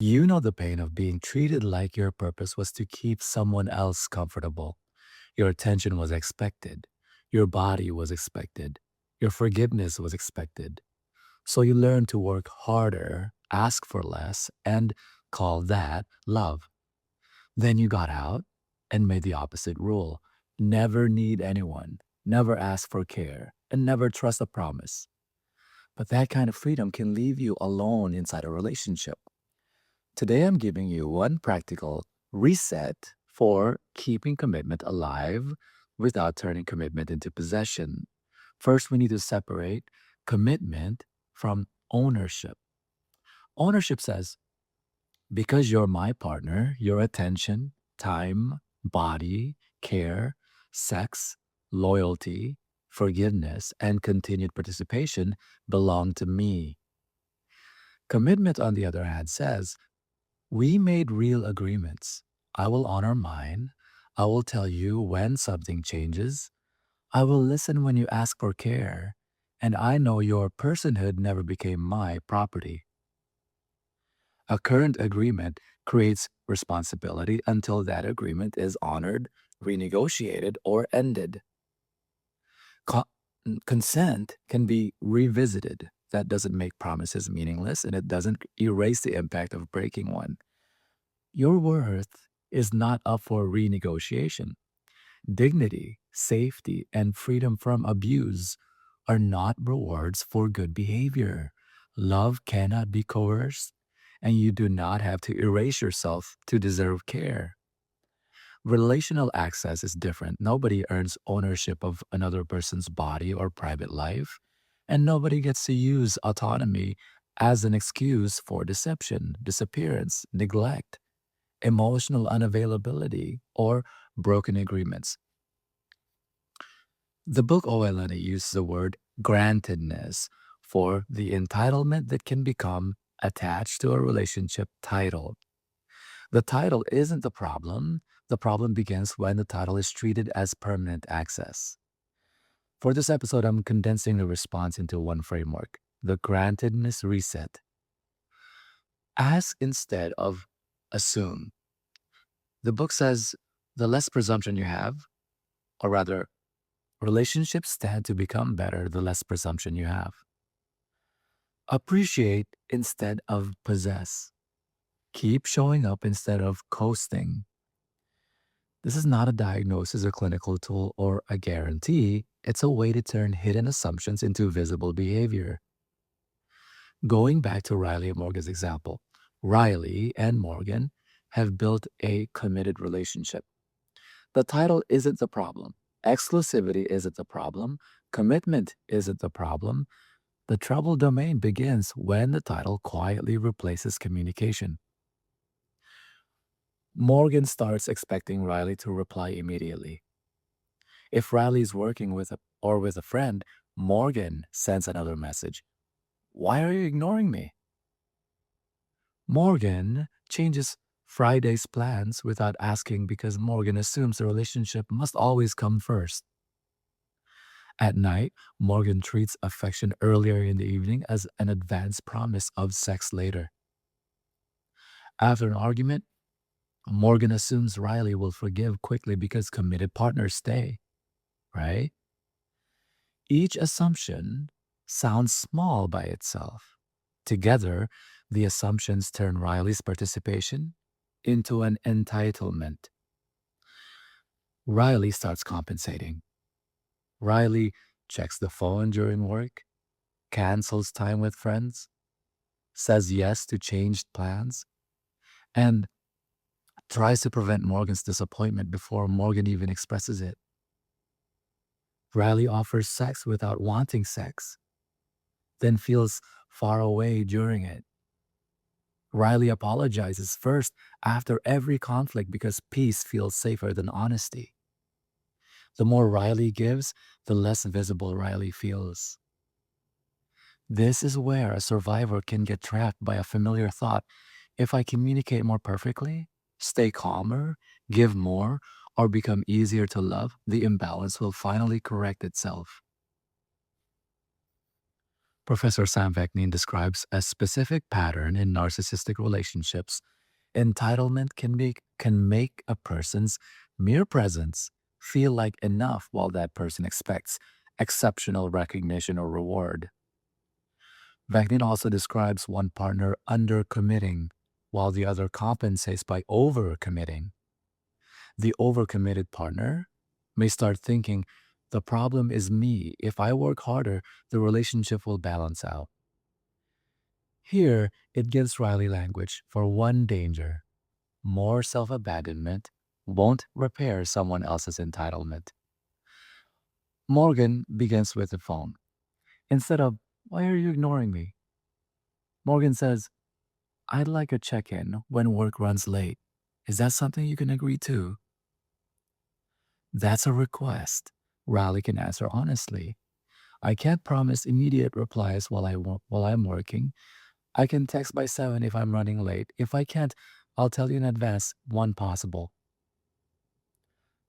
You know the pain of being treated like your purpose was to keep someone else comfortable. Your attention was expected. Your body was expected. Your forgiveness was expected. So you learned to work harder, ask for less, and call that love. Then you got out and made the opposite rule: never need anyone, never ask for care, and never trust a promise. But that kind of freedom can leave you alone inside a relationship. Today, I'm giving you one practical reset for keeping commitment alive without turning commitment into possession. First, we need to separate commitment from ownership. Ownership says, because you're my partner, your attention, time, body, care, sex, loyalty, forgiveness, and continued participation belong to me. Commitment, on the other hand, says, we made real agreements. I will honor mine. I will tell you when something changes. I will listen when you ask for care. And I know your personhood never became my property. A current agreement creates responsibility until that agreement is honored, renegotiated, or ended. Co- Consent can be revisited. That doesn't make promises meaningless, and it doesn't erase the impact of breaking one. Your worth is not up for renegotiation. Dignity, safety, and freedom from abuse are not rewards for good behavior. Love cannot be coerced, and you do not have to erase yourself to deserve care. Relational access is different. Nobody earns ownership of another person's body or private life, and nobody gets to use autonomy as an excuse for deception, disappearance, neglect, emotional unavailability, or broken agreements. The book Oelani uses the word grantedness for the entitlement that can become attached to a relationship title. The title isn't the problem. The problem begins when the title is treated as permanent access. For this episode, I'm condensing the response into one framework: the grantedness reset. Ask instead of assume. The book says the less presumption you have, or rather, relationships tend to become better the less presumption you have. Appreciate instead of possess. Keep showing up instead of coasting. This is not a diagnosis, a clinical tool, or a guarantee. It's a way to turn hidden assumptions into visible behavior. Going back to Riley and Morgan's example, Riley and Morgan have built a committed relationship. The title isn't the problem. Exclusivity isn't the problem. Commitment isn't the problem. The trouble domain begins when the title quietly replaces communication. Morgan starts expecting Riley to reply immediately. If Riley is working with a friend, Morgan sends another message. Why are you ignoring me? Morgan changes Friday's plans without asking because Morgan assumes the relationship must always come first. At night, Morgan treats affection earlier in the evening as an advance promise of sex later. After an argument, Morgan assumes Riley will forgive quickly because committed partners stay, right? Each assumption sounds small by itself. Together, the assumptions turn Riley's participation into an entitlement. Riley starts compensating. Riley checks the phone during work, cancels time with friends, says yes to changed plans, and tries to prevent Morgan's disappointment before Morgan even expresses it. Riley offers sex without wanting sex, then feels far away during it. Riley apologizes first after every conflict because peace feels safer than honesty. The more Riley gives, the less visible Riley feels. This is where a survivor can get trapped by a familiar thought. If I communicate more perfectly, stay calmer, give more, or become easier to love, the imbalance will finally correct itself. Professor Sam Vaknin describes a specific pattern in narcissistic relationships. Entitlement can make a person's mere presence feel like enough while that person expects exceptional recognition or reward. Vaknin also describes one partner undercommitting while the other compensates by overcommitting. The overcommitted partner may start thinking, the problem is me. If I work harder, the relationship will balance out. Here, it gives Riley language for one danger. More self abandonment won't repair someone else's entitlement. Morgan begins with the phone. Instead of, why are you ignoring me? Morgan says, I'd like a check in when work runs late. Is that something you can agree to? That's a request. Riley can answer honestly. I can't promise immediate replies while I'm working. I can text by 7 if I'm running late. If I can't, I'll tell you in advance one possible.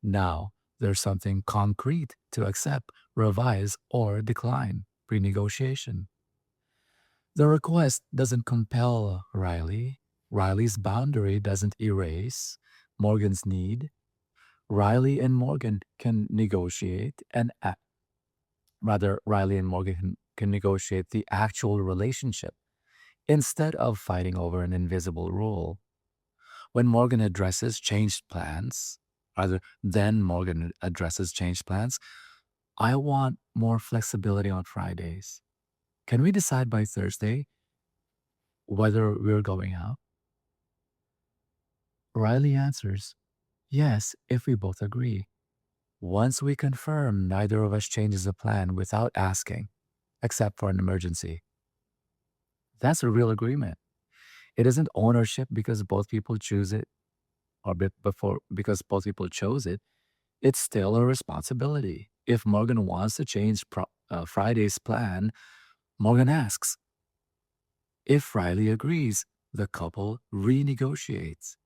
Now, there's something concrete to accept, revise, or decline pre negotiation. The request doesn't compel Riley. Riley's boundary doesn't erase Morgan's need. Riley and Morgan can negotiate and rather Riley and Morgan can negotiate the actual relationship instead of fighting over an invisible rule. When Morgan addresses changed plans, rather than Morgan addresses changed plans, I want more flexibility on Fridays. Can we decide by Thursday whether we're going out? Riley answers, yes, if we both agree. Once we confirm, neither of us changes the plan without asking, except for an emergency. That's a real agreement. It isn't ownership because both people choose it, or before because both people chose it. It's still a responsibility. If Morgan wants to change Friday's plan, Morgan asks. If Riley agrees, the couple renegotiates.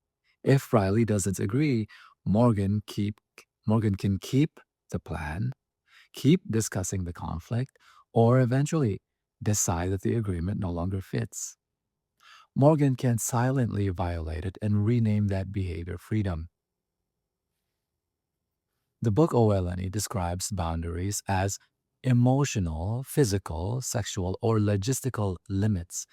If Riley doesn't agree, Morgan keep Morgan can keep the plan, keep discussing the conflict, or eventually decide that the agreement no longer fits. Morgan can silently violate it and rename that behavior freedom. The book OLNE describes boundaries as emotional, physical, sexual, or logistical limits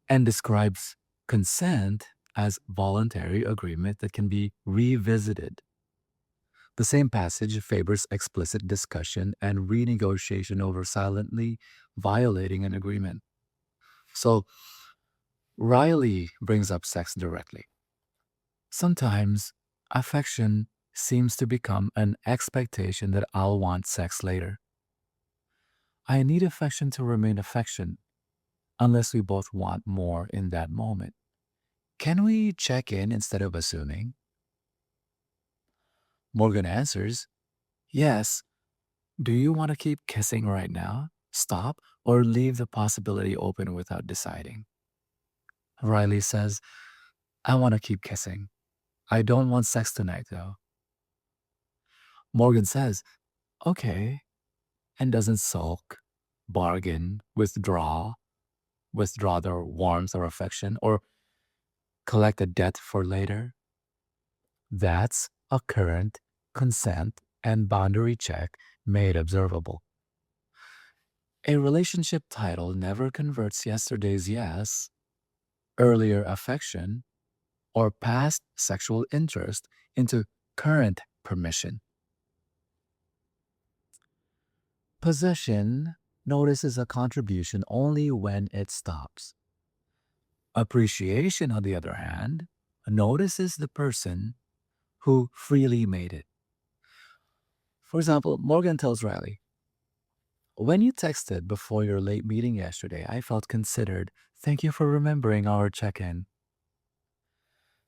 and describes consent as voluntary agreement that can be revisited. The same passage favors explicit discussion and renegotiation over silently violating an agreement. So, Riley brings up sex directly. Sometimes affection seems to become an expectation that I'll want sex later. I need affection to remain affection unless we both want more in that moment. Can we check in instead of assuming? Morgan answers, yes. Do you want to keep kissing right now? Stop or leave the possibility open without deciding? Riley says, I want to keep kissing. I don't want sex tonight though. Morgan says, okay, and doesn't sulk, bargain, withdraw their warmth or affection, or collect a debt for later. That's a current consent and boundary check made observable. A relationship title never converts yesterday's yes, earlier affection, or past sexual interest into current permission. Possession notices a contribution only when it stops. Appreciation, on the other hand, notices the person who freely made it. For example, Morgan tells Riley, when you texted before your late meeting yesterday, I felt considered. Thank you for remembering our check in.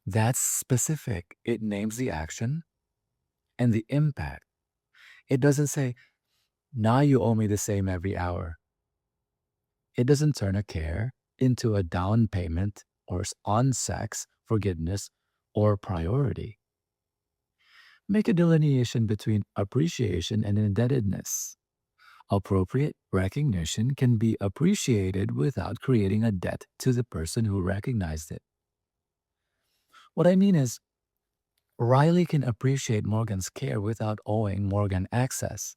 That's specific. It names the action and the impact. It doesn't say, now you owe me the same every hour. It doesn't turn a care into a down payment or on sex, forgiveness, or priority. Make a delineation between appreciation and indebtedness. Appropriate recognition can be appreciated without creating a debt to the person who recognized it. What I mean is, Riley can appreciate Morgan's care without owing Morgan access.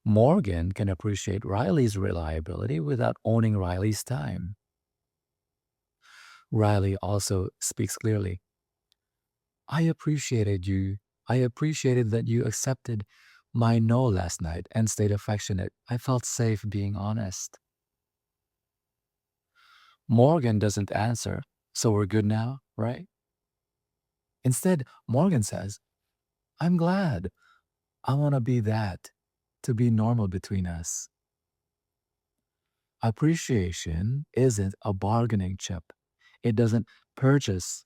Morgan can appreciate Riley's reliability without owning Riley's time. Riley also speaks clearly. I appreciated you. I appreciated that you accepted my no last night and stayed affectionate. I felt safe being honest. Morgan doesn't answer, so we're good now, right? Instead, Morgan says, I'm glad. I want to be that, to be normal between us. Appreciation isn't a bargaining chip. It doesn't purchase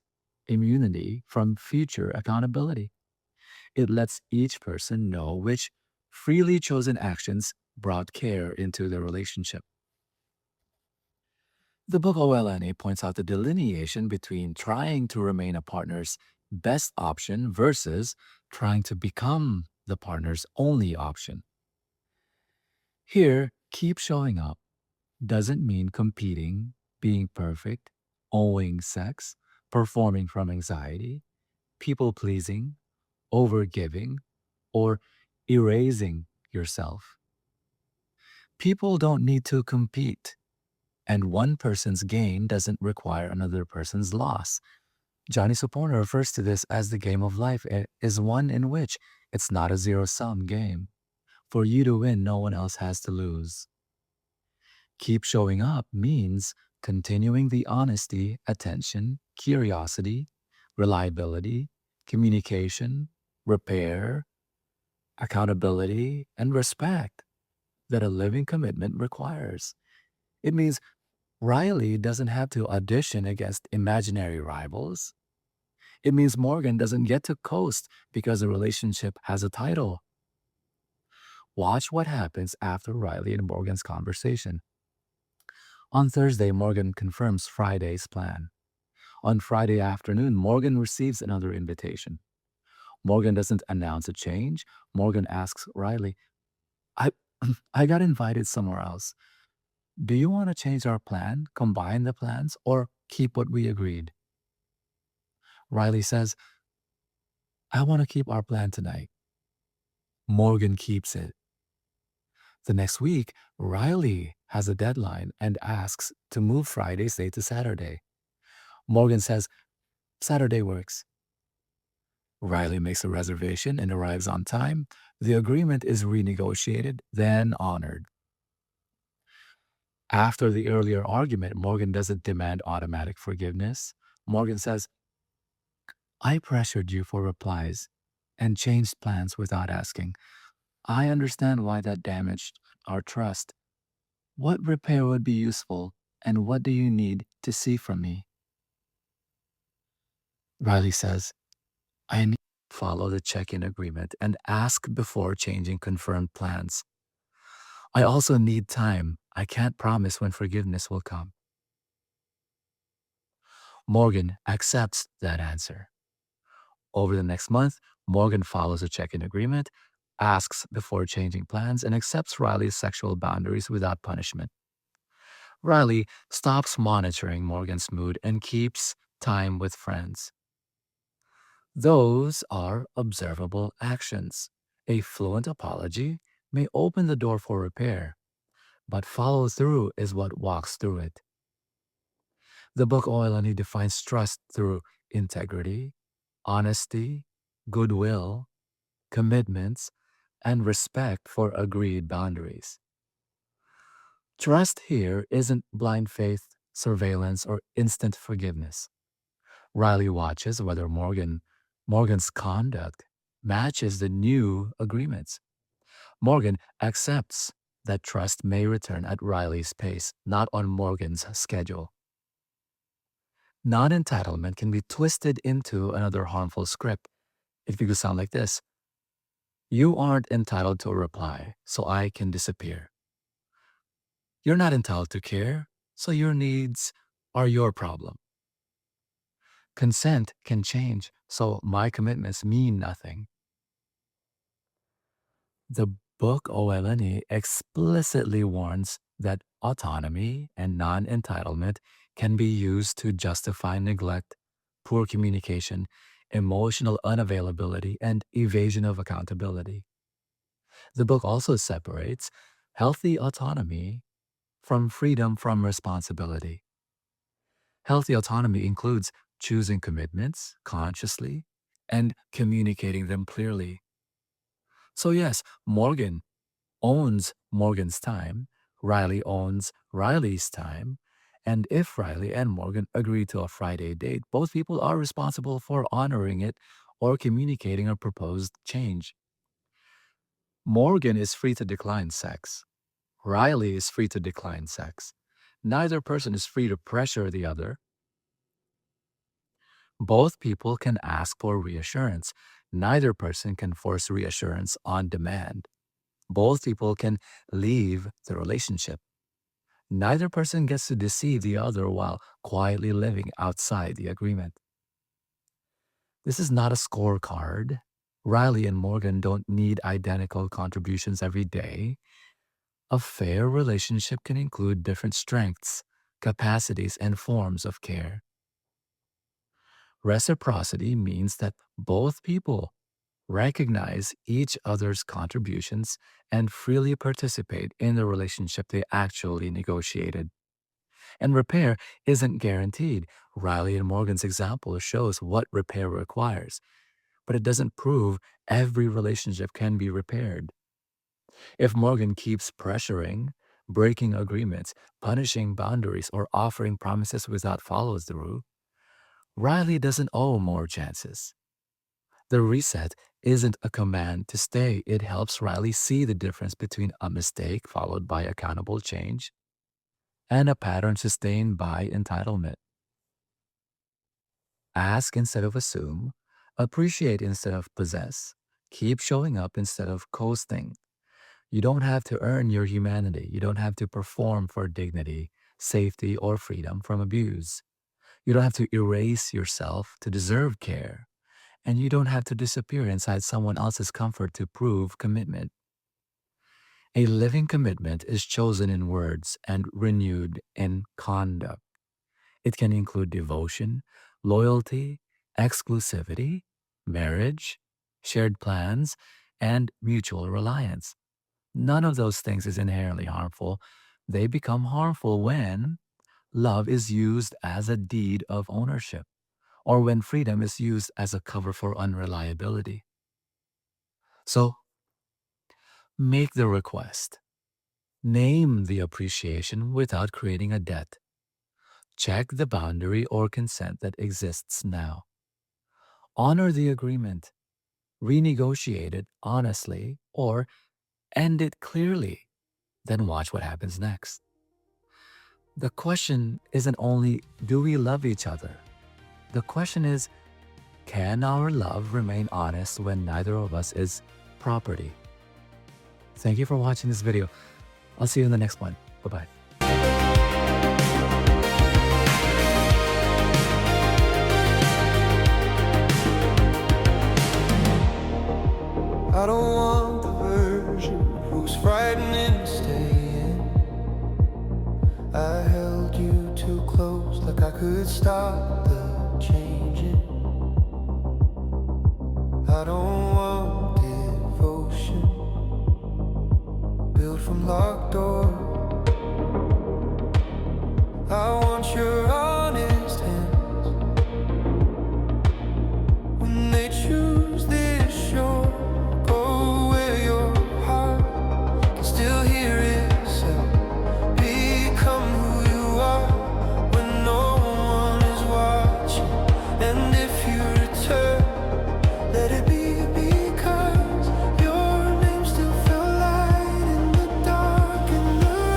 immunity from future accountability. It lets each person know which freely chosen actions brought care into the relationship. The book OLNA points out the delineation between trying to remain a partner's best option versus trying to become the partner's only option. Here, keep showing up doesn't mean competing, being perfect, owing sex, performing from anxiety, people pleasing, overgiving, or erasing yourself. People don't need to compete, and one person's gain doesn't require another person's loss. Johnny Sopono refers to this as the game of life is one in which it's not a zero-sum game. For you to win, no one else has to lose. Keep showing up means continuing the honesty, attention, curiosity, reliability, communication, repair, accountability, and respect that a living commitment requires. It means Riley doesn't have to audition against imaginary rivals. It means Morgan doesn't get to coast because the relationship has a title. Watch what happens after Riley and Morgan's conversation. On Thursday, Morgan confirms Friday's plan. On Friday afternoon, Morgan receives another invitation. Morgan doesn't announce a change. Morgan asks Riley, I, I got invited somewhere else. Do you want to change our plan, combine the plans, or keep what we agreed? Riley says, I want to keep our plan tonight. Morgan keeps it. The next week, Riley has a deadline and asks to move Friday's day to Saturday. Morgan says, Saturday works. Riley makes a reservation and arrives on time. The agreement is renegotiated, then honored. After the earlier argument, Morgan doesn't demand automatic forgiveness. Morgan says, I pressured you for replies and changed plans without asking. I understand why that damaged our trust. What repair would be useful, and what do you need to see from me? Riley says, I need to follow the check-in agreement and ask before changing confirmed plans. I also need time. I can't promise when forgiveness will come. Morgan accepts that answer. Over the next month, Morgan follows a check-in agreement, asks before changing plans, and accepts Riley's sexual boundaries without punishment. Riley stops monitoring Morgan's mood and keeps time with friends. Those are observable actions. A fluent apology may open the door for repair, but follow through is what walks through it. The book Oilani defines trust through integrity, honesty, goodwill, commitments, and respect for agreed boundaries. Trust here isn't blind faith, surveillance, or instant forgiveness. Riley watches whether Morgan's conduct matches the new agreements. Morgan accepts that trust may return at Riley's pace, not on Morgan's schedule. Non-entitlement can be twisted into another harmful script. It could sound like this. You aren't entitled to a reply, so I can disappear. You're not entitled to care, so your needs are your problem. Consent can change, so my commitments mean nothing. The Book OLNE explicitly warns that autonomy and non entitlement can be used to justify neglect, poor communication, emotional unavailability, and evasion of accountability. The book also separates healthy autonomy from freedom from responsibility. Healthy autonomy includes choosing commitments consciously and communicating them clearly. So, yes, Morgan owns Morgan's time, Riley owns Riley's time, and if Riley and Morgan agree to a Friday date, both people are responsible for honoring it or communicating a proposed change. Morgan is free to decline sex. Riley is free to decline sex. Neither person is free to pressure the other. Both people can ask for reassurance. Neither person can force reassurance on demand. Both people can leave the relationship. Neither person gets to deceive the other while quietly living outside the agreement. This is not a scorecard. Riley and Morgan don't need identical contributions every day. A fair relationship can include different strengths, capacities, and forms of care. Reciprocity means that both people recognize each other's contributions and freely participate in the relationship they actually negotiated. And repair isn't guaranteed. Riley and Morgan's example shows what repair requires, but it doesn't prove every relationship can be repaired. If Morgan keeps pressuring, breaking agreements, punishing boundaries, or offering promises without follow through, Riley doesn't owe more chances. The reset isn't a command to stay. It helps Riley see the difference between a mistake followed by accountable change and a pattern sustained by entitlement. Ask instead of assume, appreciate instead of possess, keep showing up instead of coasting. You don't have to earn your humanity. You don't have to perform for dignity, safety, or freedom from abuse. You don't have to erase yourself to deserve care. And you don't have to disappear inside someone else's comfort to prove commitment. A living commitment is chosen in words and renewed in conduct. It can include devotion, loyalty, exclusivity, marriage, shared plans, and mutual reliance. None of those things is inherently harmful. They become harmful when love is used as a deed of ownership or when freedom is used as a cover for unreliability. So make the request. Name the appreciation without creating a debt. Check the boundary or consent that exists now. Honor the agreement. Renegotiate it honestly or end it clearly. Then watch what happens next. The question isn't only, do we love each other? The question is, can our love remain honest when neither of us is property? Thank you for watching this video. I'll see you in the next one. Bye-bye. I don't want the version who's frightening to stay in. I held you too close like I could stop the changing. I don't want devotion built from locked doors. I want your honest hands when they choose this shore. Go where your heart can still hear itself. Become who you are when no one is watching. And if you return, let it be because your name still felt light in the dark, in the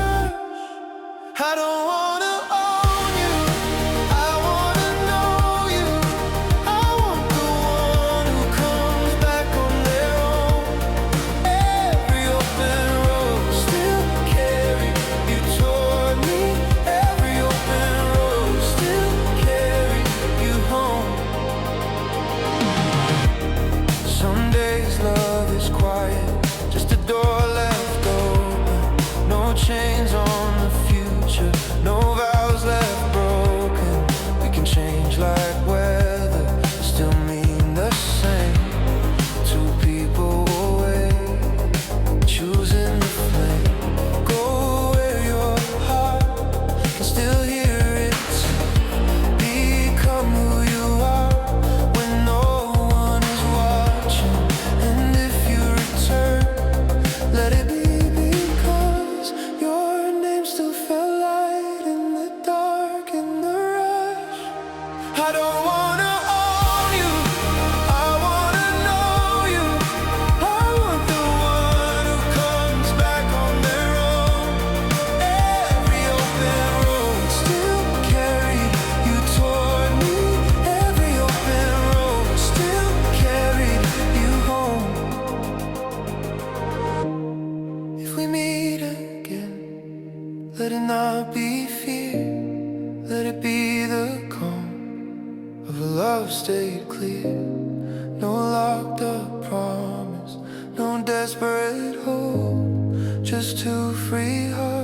I don't wanna own you, I wanna know you. I want the one who comes back on their own. Every open road still carried you toward me. Every open road still carried you home. If we meet again, let it not be fear, let it be the calm of a love stayed clear. No locked up promise, no desperate hope, just two free hearts.